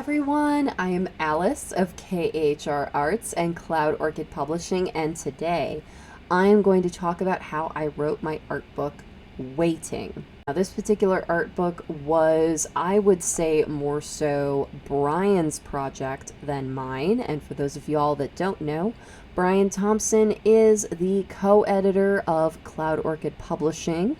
everyone, I am Alice of KHR Arts and Cloud Orchid Publishing, and today I am going to talk about how I wrote my art book, Waiting. Now, this particular art book was, I would say, more so Bryan's project than mine, and for those of y'all that don't know, Bryan Thompson is the co-editor of Cloud Orchid Publishing.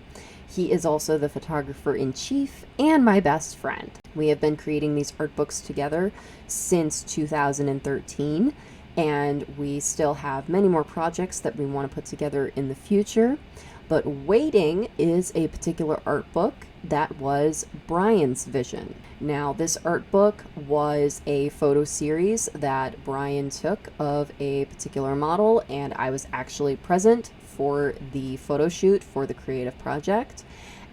He is also the photographer-in-chief and my best friend. We have been creating these art books together since 2013, and we still have many more projects that we want to put together in the future. But Waiting is a particular art book that was Bryan's vision. Now, this art book was a photo series that Bryan took of a particular model, and I was actually present for the photo shoot for the creative project.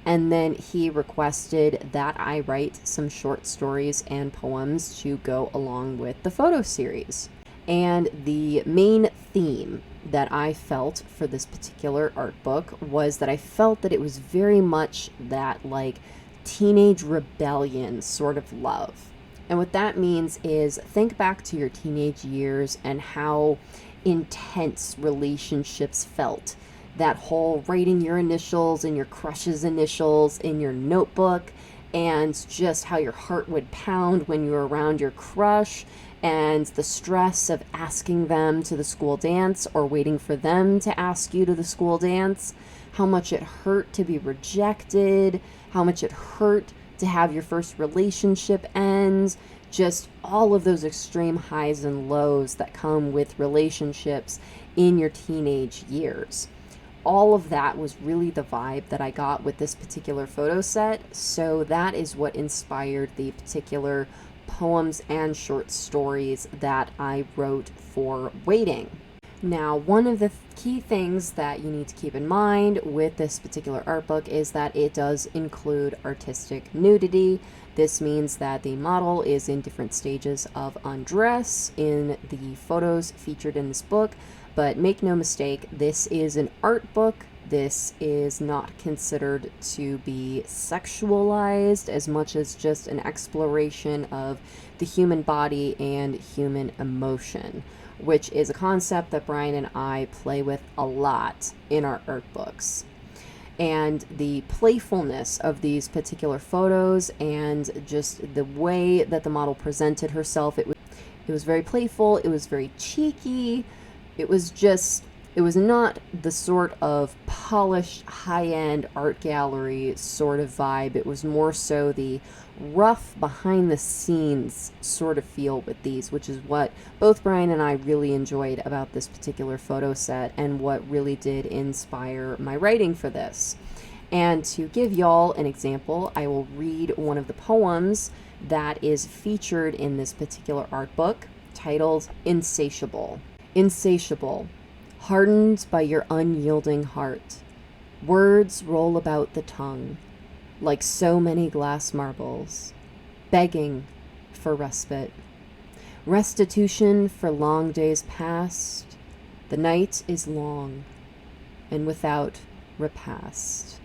And then he requested that I write some short stories and poems to go along with the photo series. And the main theme that I felt for this particular art book was that I felt that it was very much that like teenage rebellion sort of love. And what that means is think back to your teenage years and how intense relationships felt. That whole writing your initials and your crush's initials in your notebook, and just how your heart would pound when you were around your crush, and the stress of asking them to the school dance or waiting for them to ask you to the school dance, how much it hurt to be rejected, how much it hurt to have your first relationship end, just all of those extreme highs and lows that come with relationships in your teenage years. All of that was really the vibe that I got with this particular photo set, so that is what inspired the particular poems and short stories that I wrote for Waiting. Now, one of the key things that you need to keep in mind with this particular art book is that it does include artistic nudity. This means that the model is in different stages of undress in the photos featured in this book, but make no mistake, this is an art book. This is not considered to be sexualized as much as just an exploration of the human body and human emotion, which is a concept that Bryan and I play with a lot in our art books. And the playfulness of these particular photos and just the way that the model presented herself, it was very playful, it was very cheeky, it was not the sort of polished, high-end art gallery sort of vibe. It was more so the rough, behind-the-scenes sort of feel with these, which is what both Bryan and I really enjoyed about this particular photo set and what really did inspire my writing for this. And to give y'all an example, I will read one of the poems that is featured in this particular art book, titled Insatiable. Insatiable. Hardened by your unyielding heart, words roll about the tongue like so many glass marbles, begging for respite, restitution for long days past. The night is long and without repast.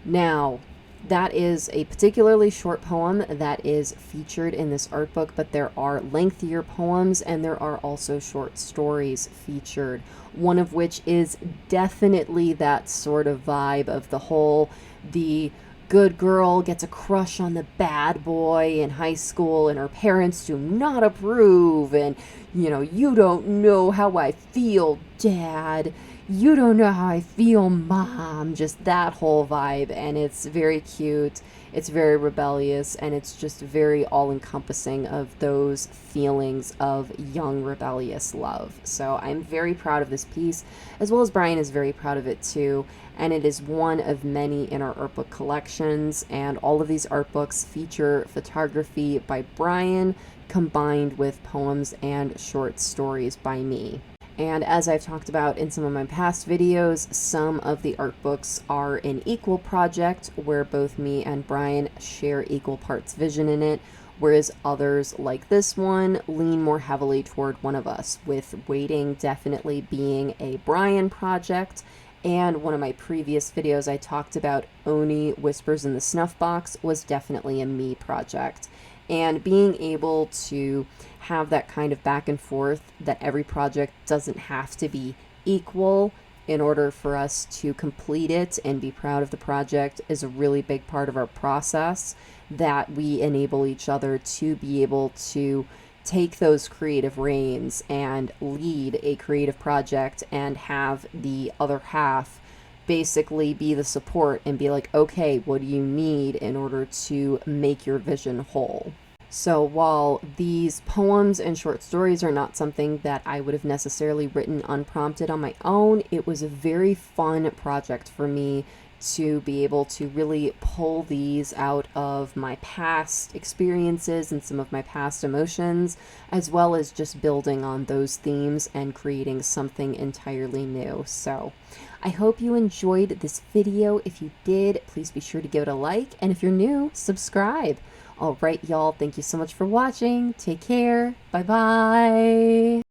Now, that is a particularly short poem that is featured in this art book, but there are lengthier poems and there are also short stories featured, one of which is definitely that sort of vibe of the good girl gets a crush on the bad boy in high school and her parents do not approve, and you don't know how I feel, Dad. You don't know how I feel, Mom. Just that whole vibe, and it's very cute, it's very rebellious, and it's just very all-encompassing of those feelings of young rebellious love. So I'm very proud of this piece, as well as Bryan is very proud of it too, and it is one of many in our art book collections, and all of these art books feature photography by Bryan combined with poems and short stories by me. And as I've talked about in some of my past videos, some of the art books are an equal project where both me and Bryan share equal parts vision in it, whereas others, like this one, lean more heavily toward one of us, with Waiting definitely being a Bryan project, and one of my previous videos I talked about Oni Whispers in the Snuff Box was definitely a me project. And being able to have that kind of back and forth, that every project doesn't have to be equal in order for us to complete it and be proud of the project, is a really big part of our process, that we enable each other to be able to take those creative reins and lead a creative project, and have the other half basically be the support and be like, okay, what do you need in order to make your vision whole? So while these poems and short stories are not something that I would have necessarily written unprompted on my own, it was a very fun project for me to be able to really pull these out of my past experiences and some of my past emotions, as well as just building on those themes and creating something entirely new. So I hope you enjoyed this video. If you did, please be sure to give it a like, and if you're new, subscribe. All right, y'all, thank you so much for watching. Take care. Bye-bye.